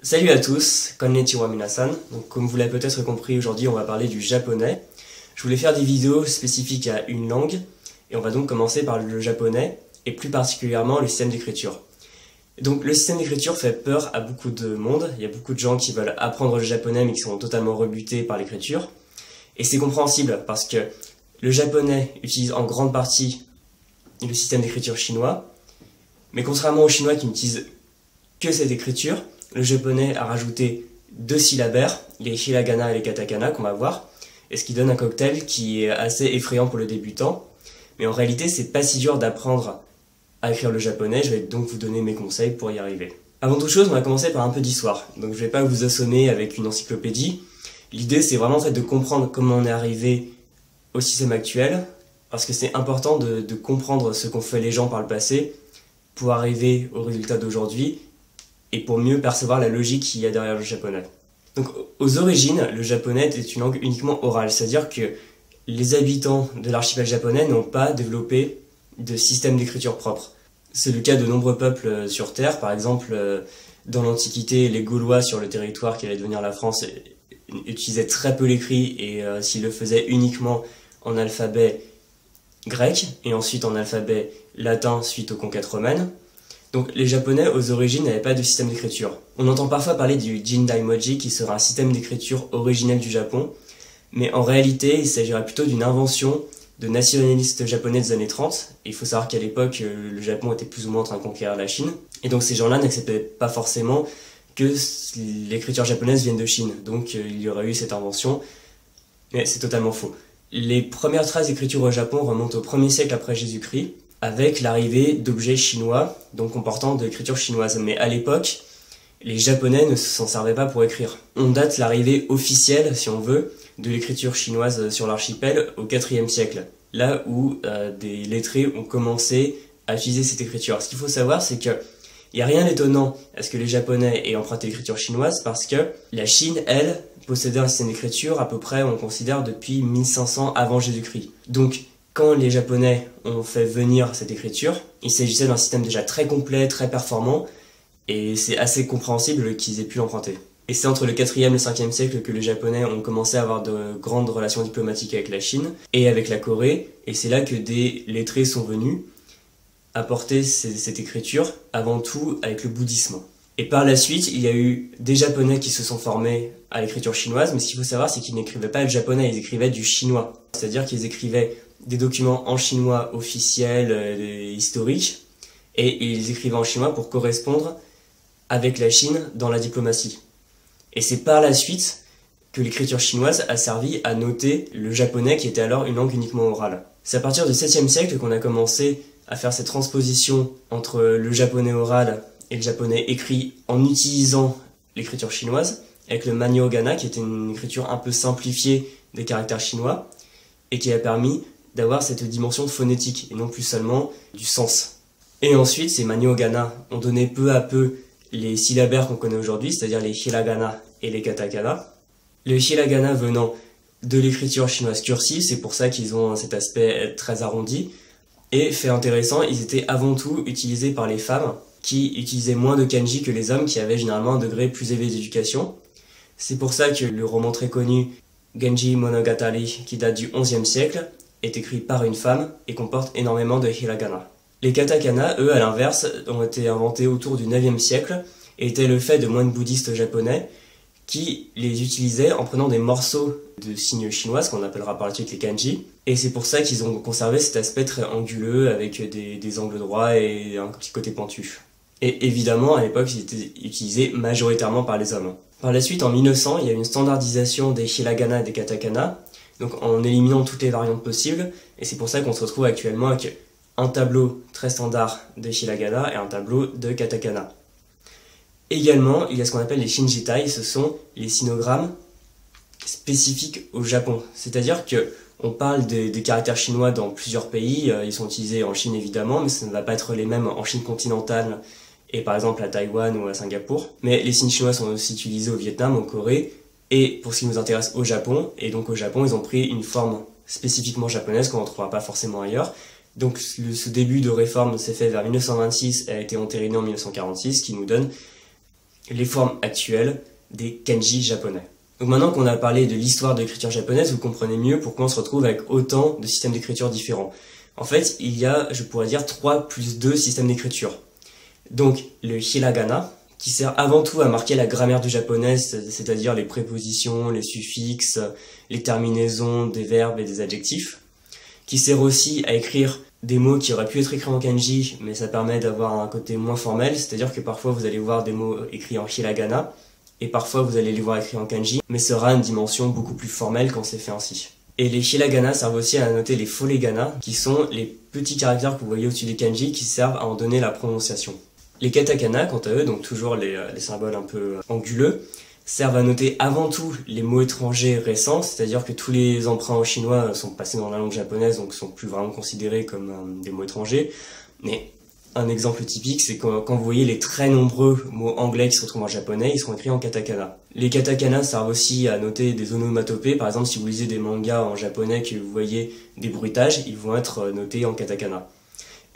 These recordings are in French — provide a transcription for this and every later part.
Salut à tous, konnichiwa minasan. Donc, comme vous l'avez peut-être compris, aujourd'hui on va parler du japonais. Je voulais faire des vidéos spécifiques à une langue, et on va donc commencer par le japonais, et plus particulièrement le système d'écriture. Donc le système d'écriture fait peur à beaucoup de monde, il y a beaucoup de gens qui veulent apprendre le japonais mais qui sont totalement rebutés par l'écriture. Et c'est compréhensible parce que le japonais utilise en grande partie le système d'écriture chinois, mais contrairement aux chinois qui n'utilisent que cette écriture, le japonais a rajouté deux syllabaires, les hiragana et les katakana qu'on va voir, et ce qui donne un cocktail qui est assez effrayant pour le débutant. Mais en réalité, c'est pas si dur d'apprendre à écrire le japonais, je vais donc vous donner mes conseils pour y arriver. Avant toute chose, on va commencer par un peu d'histoire. Donc je vais pas vous assommer avec une encyclopédie. L'idée, c'est vraiment de comprendre comment on est arrivé au système actuel, parce que c'est important de comprendre ce qu'ont fait les gens par le passé pour arriver au résultat d'aujourd'hui et pour mieux percevoir la logique qu'il y a derrière le japonais. Donc aux origines, le japonais est une langue uniquement orale, c'est-à-dire que les habitants de l'archipel japonais n'ont pas développé de système d'écriture propre. C'est le cas de nombreux peuples sur Terre, par exemple dans l'Antiquité, les Gaulois sur le territoire qui allait devenir la France utilisaient très peu l'écrit et s'ils le faisaient uniquement en alphabet grec et ensuite en alphabet latin suite aux conquêtes romaines. Donc les Japonais aux origines n'avaient pas de système d'écriture. On entend parfois parler du Jindaimoji qui sera un système d'écriture originel du Japon, mais en réalité il s'agirait plutôt d'une invention de nationalistes japonais des années 30. Et il faut savoir qu'à l'époque le Japon était plus ou moins en train de conquérir la Chine, et donc ces gens-là n'acceptaient pas forcément que l'écriture japonaise vienne de Chine, donc il y aurait eu cette invention, mais c'est totalement faux. Les premières traces d'écriture au Japon remontent au 1er siècle après Jésus-Christ, avec l'arrivée d'objets chinois, donc comportant de l'écriture chinoise. Mais à l'époque, les Japonais ne s'en servaient pas pour écrire. On date l'arrivée officielle, si on veut, de l'écriture chinoise sur l'archipel au 4e siècle, là où des lettrés ont commencé à utiliser cette écriture. Ce qu'il faut savoir, c'est que il n'y a rien d'étonnant à ce que les Japonais aient emprunté l'écriture chinoise, parce que la Chine, elle, possédait un système d'écriture à peu près, on considère, depuis 1500 avant Jésus-Christ. Donc, quand les Japonais ont fait venir cette écriture, il s'agissait d'un système déjà très complet, très performant, et c'est assez compréhensible qu'ils aient pu l'emprunter. Et c'est entre le 4e et le 5e siècle que les Japonais ont commencé à avoir de grandes relations diplomatiques avec la Chine et avec la Corée, et c'est là que des lettrés sont venus apporter cette écriture, avant tout avec le bouddhisme. Et par la suite, il y a eu des Japonais qui se sont formés à l'écriture chinoise, mais ce qu'il faut savoir, c'est qu'ils n'écrivaient pas le japonais, ils écrivaient du chinois. C'est-à-dire qu'ils écrivaient des documents en chinois officiels, historiques, et ils écrivaient en chinois pour correspondre avec la Chine dans la diplomatie. Et c'est par la suite que l'écriture chinoise a servi à noter le japonais qui était alors une langue uniquement orale. C'est à partir du 7e siècle qu'on a commencé à faire cette transposition entre le japonais oral et le japonais écrit en utilisant l'écriture chinoise, avec le Manyōgana qui était une écriture un peu simplifiée des caractères chinois, et qui a permis d'avoir cette dimension phonétique, et non plus seulement du sens. Et ensuite, ces Manyōgana ont donné peu à peu les syllabaires qu'on connaît aujourd'hui, c'est-à-dire les hiragana et les katakana. Le hiragana venant de l'écriture chinoise cursive, c'est pour ça qu'ils ont cet aspect très arrondi. Et fait intéressant, ils étaient avant tout utilisés par les femmes, qui utilisaient moins de kanji que les hommes, qui avaient généralement un degré plus élevé d'éducation. C'est pour ça que le roman très connu Genji Monogatari, qui date du 11e siècle, est écrit par une femme et comporte énormément de hiragana. Les katakana, eux, à l'inverse, ont été inventés autour du 9e siècle et étaient le fait de moines bouddhistes japonais qui les utilisaient en prenant des morceaux de signes chinois, ce qu'on appellera par la suite les kanji. Et c'est pour ça qu'ils ont conservé cet aspect très anguleux avec des angles droits et un petit côté pentu. Et évidemment, à l'époque, ils étaient utilisés majoritairement par les hommes. Par la suite, en 1900, il y a une standardisation des hiragana et des katakana, donc en éliminant toutes les variantes possibles, et c'est pour ça qu'on se retrouve actuellement avec un tableau très standard de hiragana et un tableau de katakana. Également, il y a ce qu'on appelle les shinjitai, ce sont les sinogrammes spécifiques au Japon. C'est-à-dire qu'on parle des caractères chinois dans plusieurs pays, ils sont utilisés en Chine évidemment, mais ça ne va pas être les mêmes en Chine continentale et par exemple à Taïwan ou à Singapour. Mais les signes chinois sont aussi utilisés au Vietnam, en Corée, et pour ce qui nous intéresse au Japon. Et donc au Japon, ils ont pris une forme spécifiquement japonaise qu'on ne trouvera pas forcément ailleurs. Donc ce début de réforme s'est fait vers 1926 et a été entériné en 1946, ce qui nous donne les formes actuelles des kanji japonais. Donc maintenant qu'on a parlé de l'histoire de l'écriture japonaise, vous comprenez mieux pourquoi on se retrouve avec autant de systèmes d'écriture différents. En fait, il y a, je pourrais dire, 3 plus 2 systèmes d'écriture. Donc le hiragana, qui sert avant tout à marquer la grammaire du japonais, c'est-à-dire les prépositions, les suffixes, les terminaisons des verbes et des adjectifs, qui sert aussi à écrire des mots qui auraient pu être écrits en kanji, mais ça permet d'avoir un côté moins formel, c'est-à-dire que parfois vous allez voir des mots écrits en hiragana, et parfois vous allez les voir écrits en kanji, mais ça aura une dimension beaucoup plus formelle quand c'est fait ainsi. Et les hiragana servent aussi à noter les furegana, qui sont les petits caractères que vous voyez au-dessus des kanji qui servent à en donner la prononciation. Les katakana, quant à eux, donc toujours les symboles un peu anguleux, servent à noter avant tout les mots étrangers récents, c'est-à-dire que tous les emprunts en chinois sont passés dans la langue japonaise, donc sont plus vraiment considérés comme des mots étrangers. Mais un exemple typique, c'est quand vous voyez les très nombreux mots anglais qui se retrouvent en japonais, ils seront écrits en katakana. Les katakana servent aussi à noter des onomatopées, par exemple si vous lisez des mangas en japonais que vous voyez des bruitages, ils vont être notés en katakana.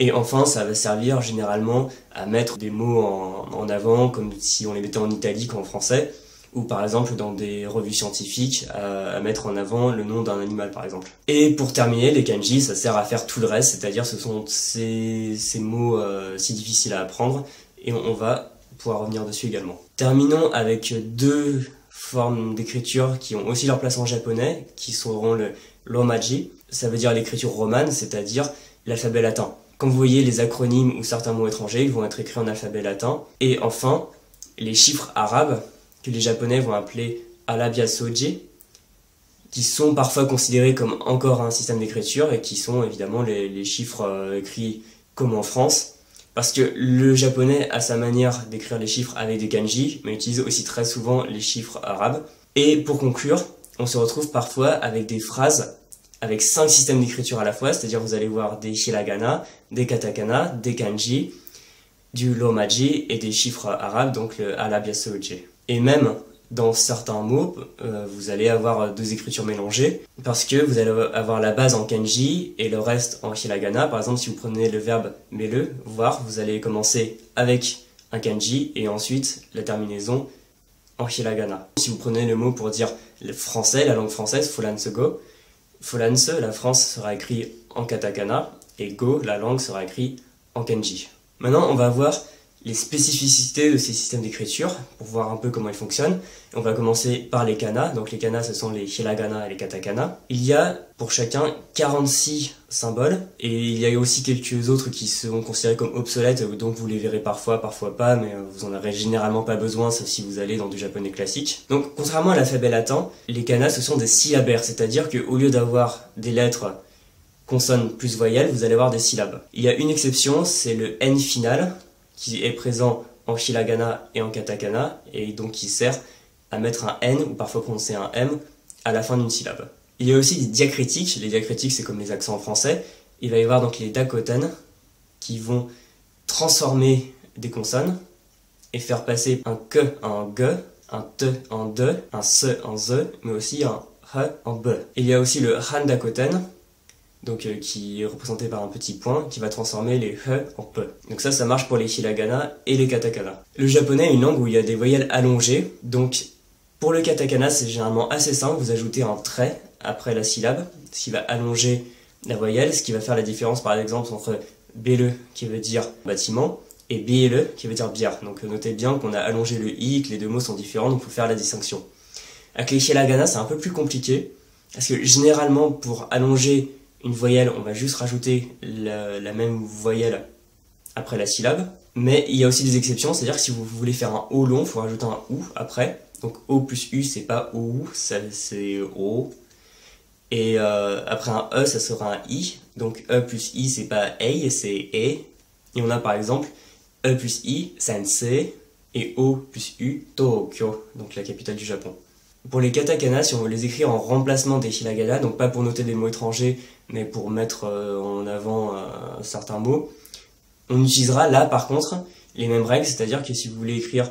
Et enfin, ça va servir généralement à mettre des mots en avant, comme si on les mettait en italique en français, ou par exemple dans des revues scientifiques, à mettre en avant le nom d'un animal par exemple. Et pour terminer, les kanji, ça sert à faire tout le reste, c'est-à-dire ce sont ces mots si difficiles à apprendre, et on va pouvoir revenir dessus également. Terminons avec 2 formes d'écriture qui ont aussi leur place en japonais, qui seront le romaji, ça veut dire l'écriture romane, c'est-à-dire l'alphabet latin. Quand vous voyez les acronymes ou certains mots étrangers, ils vont être écrits en alphabet latin. Et enfin, les chiffres arabes, que les japonais vont appeler Arabiasoji, qui sont parfois considérés comme encore un système d'écriture et qui sont évidemment les chiffres écrits comme en France. Parce que le japonais a sa manière d'écrire les chiffres avec des kanji, mais utilise aussi très souvent les chiffres arabes. Et pour conclure, on se retrouve parfois avec des phrases avec 5 systèmes d'écriture à la fois, c'est-à-dire vous allez voir des hiragana, des katakana, des kanji, du romaji et des chiffres arabes, donc le arabiasoji. Et même dans certains mots, vous allez avoir 2 écritures mélangées, parce que vous allez avoir la base en kanji et le reste en hiragana. Par exemple, si vous prenez le verbe mele, voir, vous allez commencer avec un kanji et ensuite la terminaison en hiragana. Si vous prenez le mot pour dire le français, la langue française, fulanse go, fulanse, la France sera écrit en katakana, et go, la langue sera écrit en kanji. Maintenant, on va voir les spécificités de ces systèmes d'écriture pour voir un peu comment ils fonctionnent. On va commencer par les kana. Donc les kana, ce sont les hiragana et les katakana. Il y a pour chacun 46 symboles et il y a aussi quelques autres qui seront considérés comme obsolètes, donc vous les verrez parfois, parfois pas, mais vous en aurez généralement pas besoin sauf si vous allez dans du japonais classique. Donc contrairement à l'alphabet latin, les kana ce sont des syllabaires, c'est-à-dire qu'au lieu d'avoir des lettres consonnes plus voyelles, vous allez avoir des syllabes. Il y a une exception, c'est le n final, qui est présent en hiragana et en katakana, et donc qui sert à mettre un N, ou parfois prononcer un M, à la fin d'une syllabe. Il y a aussi des diacritiques. Les diacritiques, c'est comme les accents en français. Il va y avoir donc les dakoten, qui vont transformer des consonnes, et faire passer un que en ge, un te en de, un se en ze, mais aussi un he en be. Il y a aussi le han dakoten, donc qui est représenté par un petit point, qui va transformer les he en pe. Donc ça marche pour les hiragana et les katakana. Le japonais est une langue où il y a des voyelles allongées, donc pour le katakana c'est généralement assez simple, vous ajoutez un trait après la syllabe, ce qui va allonger la voyelle, ce qui va faire la différence par exemple entre bele qui veut dire bâtiment, et biele qui veut dire bière. Donc notez bien qu'on a allongé le i, que les 2 mots sont différents, donc il faut faire la distinction. Avec les hiragana c'est un peu plus compliqué, parce que généralement pour allonger une voyelle, on va juste rajouter la même voyelle après la syllabe. Mais il y a aussi des exceptions, c'est-à-dire que si vous voulez faire un O long, il faut rajouter un OU après. Donc O plus U, c'est pas OU, c'est O. Et après un E, ça sera un I. Donc E plus I, c'est pas EI, c'est E. Et on a par exemple E plus I, Sensei. Et O plus U, Tokyo, donc la capitale du Japon. Pour les katakana, si on veut les écrire en remplacement des hiragana, donc pas pour noter des mots étrangers, mais pour mettre en avant certains mots, on utilisera là par contre les mêmes règles, c'est-à-dire que si vous voulez écrire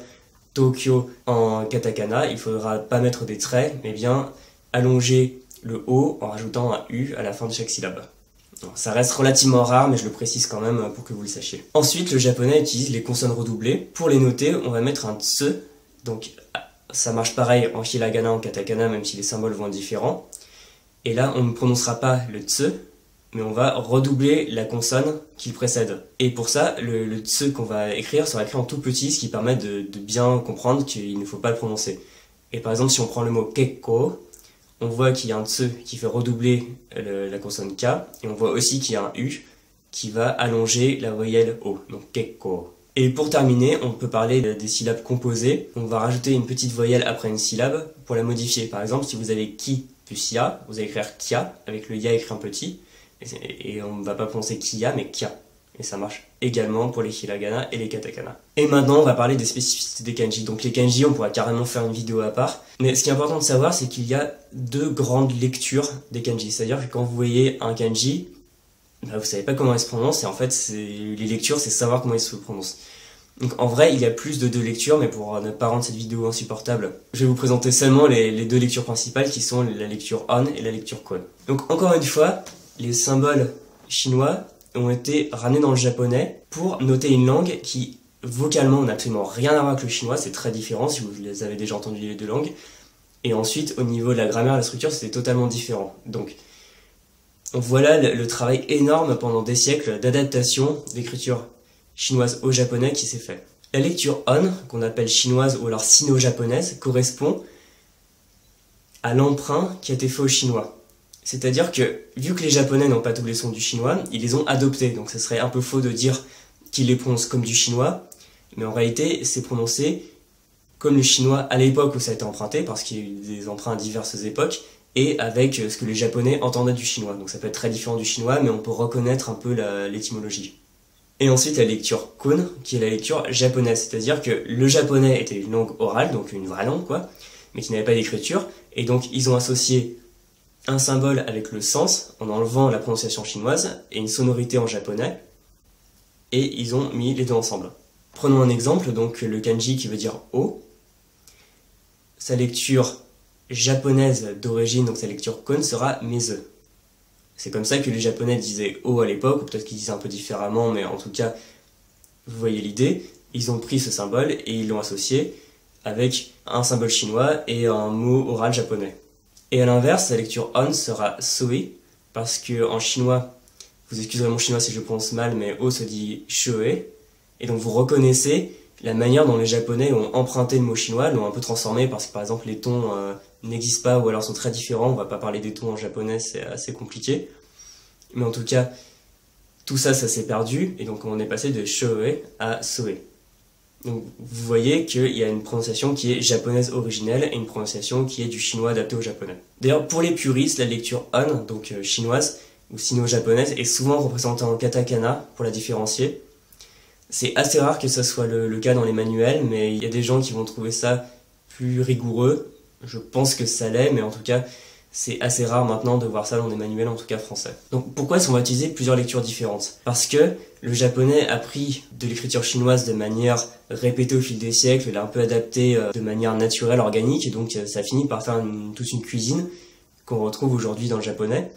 Tokyo en katakana, il ne faudra pas mettre des traits, mais bien allonger le O en rajoutant un U à la fin de chaque syllabe. Ça reste relativement rare, mais je le précise quand même pour que vous le sachiez. Ensuite, le japonais utilise les consonnes redoublées. Pour les noter, on va mettre un tse. Donc, ça marche pareil en hiragana, en katakana, même si les symboles vont être différents. Et là, on ne prononcera pas le tse, mais on va redoubler la consonne qui le précède. Et pour ça, le tse qu'on va écrire sera écrit en tout petit, ce qui permet de bien comprendre qu'il ne faut pas le prononcer. Et par exemple, si on prend le mot kekko, on voit qu'il y a un tse qui fait redoubler la consonne K, et on voit aussi qu'il y a un U qui va allonger la voyelle O, donc kekko. Et pour terminer, on peut parler des syllabes composées. On va rajouter une petite voyelle après une syllabe pour la modifier. Par exemple, si vous avez ki plus ya, vous allez écrire kia, avec le ya écrit en petit, et on ne va pas prononcer kia, mais kia. Et ça marche également pour les hiragana et les katakana. Et maintenant, on va parler des spécificités des kanji. Donc les kanji, on pourra carrément faire une vidéo à part. Mais ce qui est important de savoir, c'est qu'il y a deux grandes lectures des kanji. C'est-à-dire que quand vous voyez un kanji, vous savez pas comment il se prononce, et en fait, les lectures, c'est savoir comment il se prononce. Donc en vrai, il y a plus de deux lectures, mais pour ne pas rendre cette vidéo insupportable, je vais vous présenter seulement les deux lectures principales qui sont la lecture On et la lecture Kon. Donc encore une fois, les symboles chinois ont été ramenés dans le japonais pour noter une langue qui, vocalement, n'a absolument rien à voir avec le chinois, c'est très différent si vous les avez déjà entendu les deux langues. Et ensuite, au niveau de la grammaire et la structure, c'était totalement différent. Donc voilà le travail énorme pendant des siècles d'adaptation d'écriture chinoise au japonais qui s'est fait. La lecture On, qu'on appelle chinoise ou alors sino-japonaise, correspond à l'emprunt qui a été fait au chinois. C'est-à-dire que, vu que les japonais n'ont pas tous les sons du chinois, ils les ont adoptés. Donc ce serait un peu faux de dire qu'ils les prononcent comme du chinois, mais en réalité, c'est prononcé comme le chinois à l'époque où ça a été emprunté, parce qu'il y a eu des emprunts à diverses époques, et avec ce que les japonais entendaient du chinois. Donc ça peut être très différent du chinois, mais on peut reconnaître un peu l'étymologie. Et ensuite la lecture Kon, qui est la lecture japonaise, c'est-à-dire que le japonais était une langue orale, donc une vraie langue quoi, mais qui n'avait pas d'écriture, et donc ils ont associé un symbole avec le sens, en enlevant la prononciation chinoise, et une sonorité en japonais, et ils ont mis les deux ensemble. Prenons un exemple, donc le kanji qui veut dire O, sa lecture japonaise d'origine, donc sa lecture Kon, sera Meze. C'est comme ça que les japonais disaient O à l'époque, ou peut-être qu'ils disaient un peu différemment, mais en tout cas, vous voyez l'idée, ils ont pris ce symbole et ils l'ont associé avec un symbole chinois et un mot oral japonais. Et à l'inverse, la lecture On sera Soe, parce que en chinois, vous excuserez mon chinois si je prononce mal, mais O se dit Shoe, et donc vous reconnaissez la manière dont les japonais ont emprunté le mot chinois, l'ont un peu transformé, parce que par exemple les tons n'existent pas ou alors sont très différents, on va pas parler des tons en japonais, c'est assez compliqué. Mais en tout cas, tout ça, ça s'est perdu, et donc on est passé de Shoe à Soe. Donc vous voyez qu'il y a une prononciation qui est japonaise originelle et une prononciation qui est du chinois adapté au japonais. D'ailleurs, pour les puristes, la lecture On, donc chinoise ou sino-japonaise, est souvent représentée en katakana pour la différencier. C'est assez rare que ça soit le cas dans les manuels, mais il y a des gens qui vont trouver ça plus rigoureux. Je pense que ça l'est, mais en tout cas, c'est assez rare maintenant de voir ça dans des manuels, en tout cas français. Donc pourquoi est-ce qu'on va utiliser plusieurs lectures différentes? Parce que le japonais a pris de l'écriture chinoise de manière répétée au fil des siècles, il a un peu adapté de manière naturelle, organique, et donc ça finit par faire toute une cuisine qu'on retrouve aujourd'hui dans le japonais.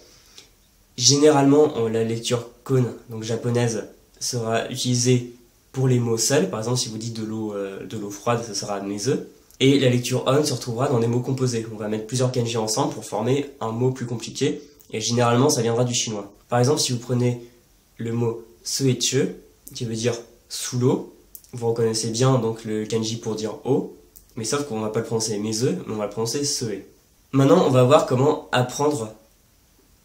Généralement, la lecture Kon, donc japonaise, sera utilisée pour les mots seuls. Par exemple, si vous dites de l'eau froide, ça sera Meze. Et la lecture On se retrouvera dans des mots composés. On va mettre plusieurs kanji ensemble pour former un mot plus compliqué. Et généralement, ça viendra du chinois. Par exemple, si vous prenez le mot Soeche, qui veut dire sous l'eau, vous reconnaissez bien donc le kanji pour dire eau, mais sauf qu'on va pas le prononcer Meze, mais on va le prononcer Soe. Maintenant, on va voir comment apprendre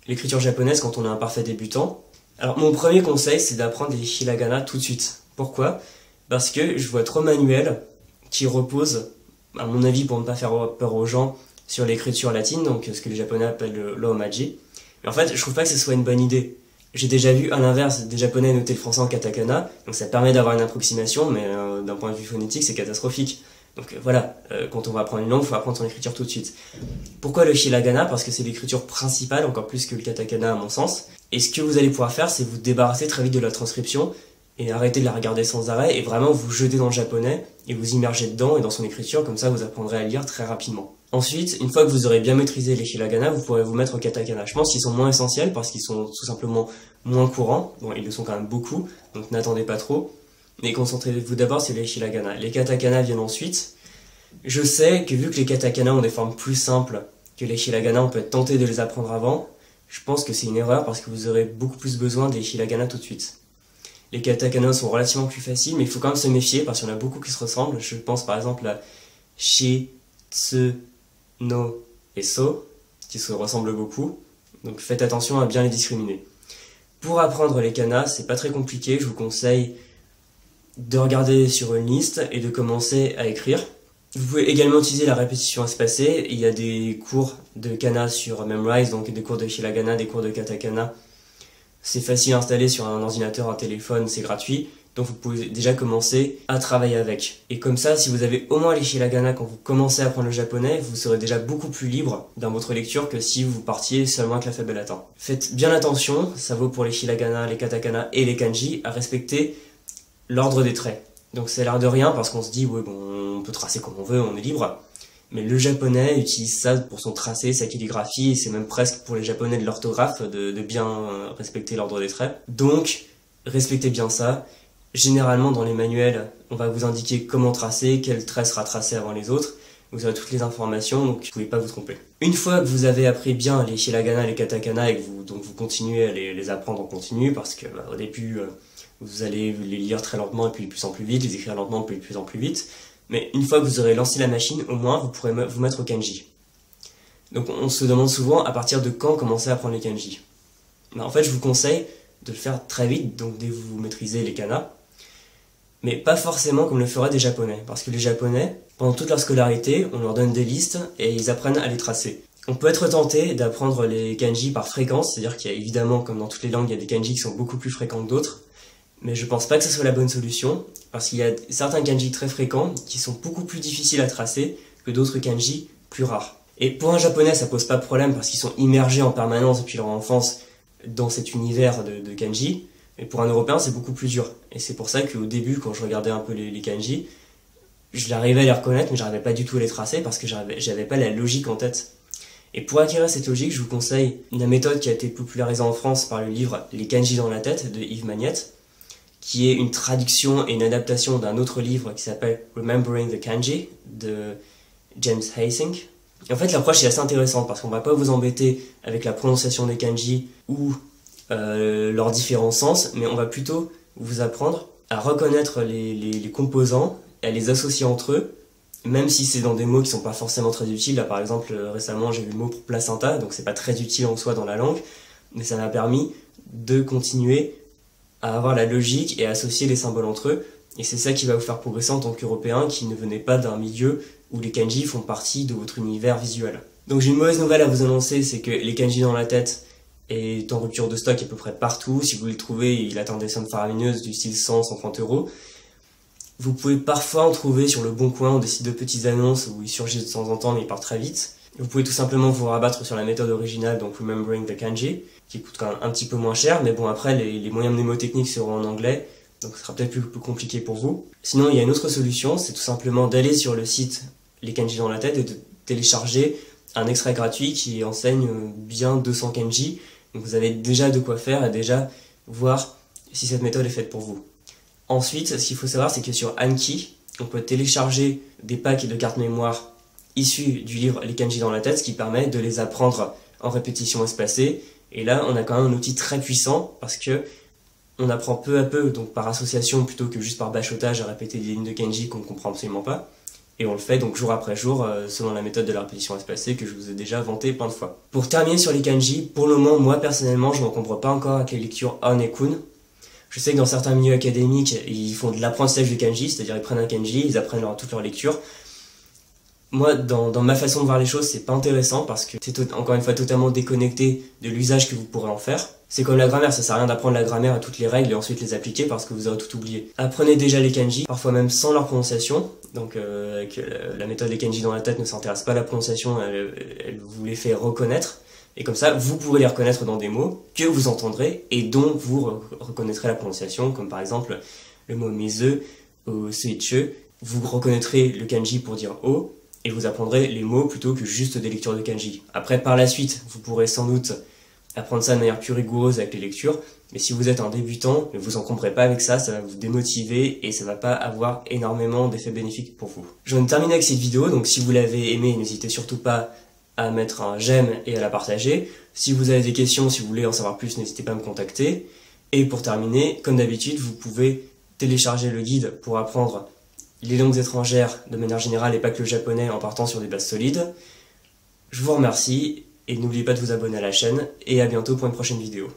l'écriture japonaise quand on est un parfait débutant. Alors, mon premier conseil, c'est d'apprendre les hiragana tout de suite. Pourquoi? Parce que je vois trop de manuels qui reposent, à mon avis, pour ne pas faire peur aux gens, sur l'écriture latine, donc ce que les japonais appellent le romaji. Mais en fait, je trouve pas que ce soit une bonne idée. J'ai déjà vu, à l'inverse, des japonais noter le français en katakana, donc ça permet d'avoir une approximation, mais d'un point de vue phonétique, c'est catastrophique. Donc voilà, quand on va apprendre une langue, il faut apprendre son écriture tout de suite. Pourquoi le hiragana? Parce que c'est l'écriture principale, encore plus que le katakana à mon sens. Et ce que vous allez pouvoir faire, c'est vous débarrasser très vite de la transcription, et arrêter de la regarder sans arrêt, et vraiment vous jeter dans le japonais, et vous immerger dedans et dans son écriture, comme ça vous apprendrez à lire très rapidement. Ensuite, une fois que vous aurez bien maîtrisé les hiragana, vous pourrez vous mettre au katakana. Je pense qu'ils sont moins essentiels parce qu'ils sont tout simplement moins courants. Bon, ils le sont quand même beaucoup, donc n'attendez pas trop. Mais concentrez-vous d'abord sur les hiragana. Les katakana viennent ensuite. Je sais que vu que les katakana ont des formes plus simples que les hiragana, on peut être tenté de les apprendre avant. Je pense que c'est une erreur parce que vous aurez beaucoup plus besoin des hiragana tout de suite. Les katakana sont relativement plus faciles, mais il faut quand même se méfier parce qu'il y en a beaucoup qui se ressemblent. Je pense par exemple à shi, tsu, no et so, qui se ressemblent beaucoup. Donc faites attention à bien les discriminer. Pour apprendre les kanas, c'est pas très compliqué, je vous conseille de regarder sur une liste et de commencer à écrire. Vous pouvez également utiliser la répétition espacée. Il y a des cours de kana sur Memrise, donc des cours de hiragana, des cours de katakana. C'est facile à installer sur un ordinateur, un téléphone, c'est gratuit. Donc vous pouvez déjà commencer à travailler avec. Et comme ça, si vous avez au moins les hiragana quand vous commencez à apprendre le japonais, vous serez déjà beaucoup plus libre dans votre lecture que si vous partiez seulement avec l'alphabet latin. Faites bien attention, ça vaut pour les hiragana, les katakana et les kanji, à respecter l'ordre des traits. Donc c'est l'air de rien parce qu'on se dit, ouais, bon, on peut tracer comme on veut, on est libre. Mais le japonais utilise ça pour son tracé, sa calligraphie, et c'est même presque pour les japonais de l'orthographe de bien respecter l'ordre des traits. Donc, respectez bien ça. Généralement, dans les manuels, on va vous indiquer comment tracer, quel trait sera tracé avant les autres. Vous aurez toutes les informations, donc vous ne pouvez pas vous tromper. Une fois que vous avez appris bien les hiragana, les katakana, et que vous continuez à les apprendre en continu, parce que au début, vous allez les lire très lentement et puis de plus en plus vite, les écrire lentement et puis de plus en plus vite. Mais une fois que vous aurez lancé la machine, au moins, vous pourrez vous mettre au kanji. Donc on se demande souvent à partir de quand commencer à apprendre les kanji. En fait, je vous conseille de le faire très vite, donc dès que vous maîtrisez les kanas, mais pas forcément comme le feraient des japonais. Parce que les japonais, pendant toute leur scolarité, on leur donne des listes et ils apprennent à les tracer. On peut être tenté d'apprendre les kanji par fréquence, c'est-à-dire qu'il y a évidemment, comme dans toutes les langues, il y a des kanji qui sont beaucoup plus fréquents que d'autres. Mais je pense pas que ce soit la bonne solution, parce qu'il y a certains kanji très fréquents qui sont beaucoup plus difficiles à tracer que d'autres kanji plus rares. Et pour un japonais, ça pose pas de problème parce qu'ils sont immergés en permanence depuis leur enfance dans cet univers de kanji. Mais pour un européen, c'est beaucoup plus dur. Et c'est pour ça qu'au début, quand je regardais un peu les kanji, j'arrivais à les reconnaître, mais j'arrivais pas du tout à les tracer parce que j'avais pas la logique en tête. Et pour acquérir cette logique, je vous conseille une méthode qui a été popularisée en France par le livre Les kanji dans la tête de Yves Magnette, qui est une traduction et une adaptation d'un autre livre qui s'appelle Remembering the Kanji de James Heysink. Et en fait, l'approche est assez intéressante parce qu'on va pas vous embêter avec la prononciation des kanji ou leurs différents sens, mais on va plutôt vous apprendre à reconnaître les composants et à les associer entre eux, même si c'est dans des mots qui sont pas forcément très utiles. Là, par exemple, récemment, j'ai vu le mot pour placenta, donc c'est pas très utile en soi dans la langue, mais ça m'a permis de continuer à avoir la logique et à associer les symboles entre eux. Et c'est ça qui va vous faire progresser en tant qu'Européen qui ne venez pas d'un milieu où les kanji font partie de votre univers visuel. Donc j'ai une mauvaise nouvelle à vous annoncer, c'est que les kanji dans la tête est en rupture de stock à peu près partout. Si vous voulez le trouver, il atteint des sommes faramineuses du style 100, 130 €. Vous pouvez parfois en trouver sur le Bon Coin ou des sites de petites annonces où ils surgissent de temps en temps mais ils partent très vite. Vous pouvez tout simplement vous rabattre sur la méthode originale, donc Remembering the Kanji, qui coûte quand même un petit peu moins cher, mais bon après les moyens mnémotechniques seront en anglais, donc ce sera peut-être plus compliqué pour vous. Sinon il y a une autre solution, c'est tout simplement d'aller sur le site Les Kanji dans la tête et de télécharger un extrait gratuit qui enseigne bien 200 kanji. Donc vous avez déjà de quoi faire et déjà voir si cette méthode est faite pour vous. Ensuite, ce qu'il faut savoir, c'est que sur Anki, on peut télécharger des packs de cartes mémoire issus du livre Les Kanji dans la tête, ce qui permet de les apprendre en répétition espacée. Et là, on a quand même un outil très puissant parce que on apprend peu à peu, donc par association plutôt que juste par bachotage à répéter des lignes de kanji qu'on ne comprend absolument pas. Et on le fait donc jour après jour selon la méthode de la répétition espacée que je vous ai déjà vantée plein de fois. Pour terminer sur les kanji, pour le moment, moi personnellement, je ne m'encombre pas encore avec les lectures On et Kun. Je sais que dans certains milieux académiques, ils font de l'apprentissage du kanji, c'est-à-dire ils prennent un kanji, ils apprennent toute leur lecture. Moi, dans ma façon de voir les choses, c'est pas intéressant parce que c'est encore une fois totalement déconnecté de l'usage que vous pourrez en faire. C'est comme la grammaire, ça sert à rien d'apprendre la grammaire à toutes les règles et ensuite les appliquer parce que vous aurez tout oublié. Apprenez déjà les kanji, parfois même sans leur prononciation. Donc avec la méthode des kanji dans la tête ne s'intéresse pas à la prononciation, elle vous les fait reconnaître. Et comme ça, vous pourrez les reconnaître dans des mots que vous entendrez et dont vous reconnaîtrez la prononciation, comme par exemple le mot mizu ou suiche. Vous reconnaîtrez le kanji pour dire o. et je vous apprendrai les mots plutôt que juste des lectures de kanji. Après, par la suite, vous pourrez sans doute apprendre ça de manière plus rigoureuse avec les lectures, mais si vous êtes un débutant, ne vous encombrez pas avec ça, ça va vous démotiver et ça va pas avoir énormément d'effets bénéfiques pour vous. Je viens de terminer avec cette vidéo, donc si vous l'avez aimée, n'hésitez surtout pas à mettre un j'aime et à la partager. Si vous avez des questions, si vous voulez en savoir plus, n'hésitez pas à me contacter. Et pour terminer, comme d'habitude, vous pouvez télécharger le guide pour apprendre les langues étrangères de manière générale et pas que le japonais en partant sur des bases solides. Je vous remercie et n'oubliez pas de vous abonner à la chaîne et à bientôt pour une prochaine vidéo.